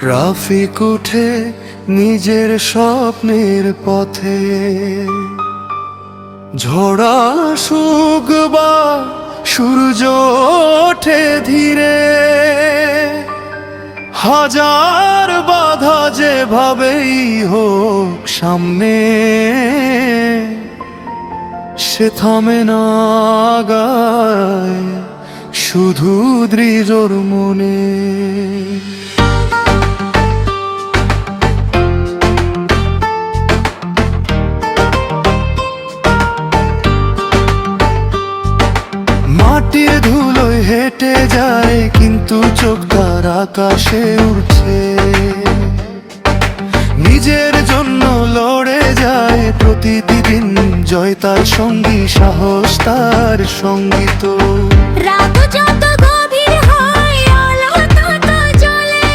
রাফিক উঠে নিজের স্বপ্নের পথে, ঝরা সুখ বা সূর্য ওঠে ধীরে, হাজার বাধা যেভাবেই হোক সামনে, সে থামে না আগায় শুধু দৃঢ়র মনে। মাটির ধুলোয় হেঁটে যায় কিন্তু চোখ তার আকাশে উঠছে, নিজের জন্য লড়ে যায় প্রতিদিন, জয় তার সঙ্গী, সাহস তার সঙ্গীত। রাত যত গভীর হয় আলো তত জ্বলে,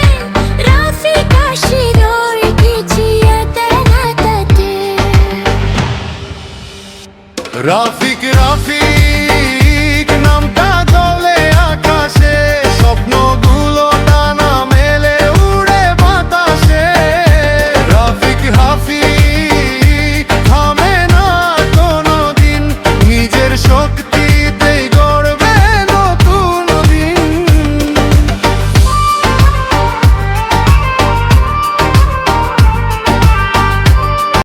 রাফিক আশির খিচিয়েতে নাতে। রাফিক রাফিক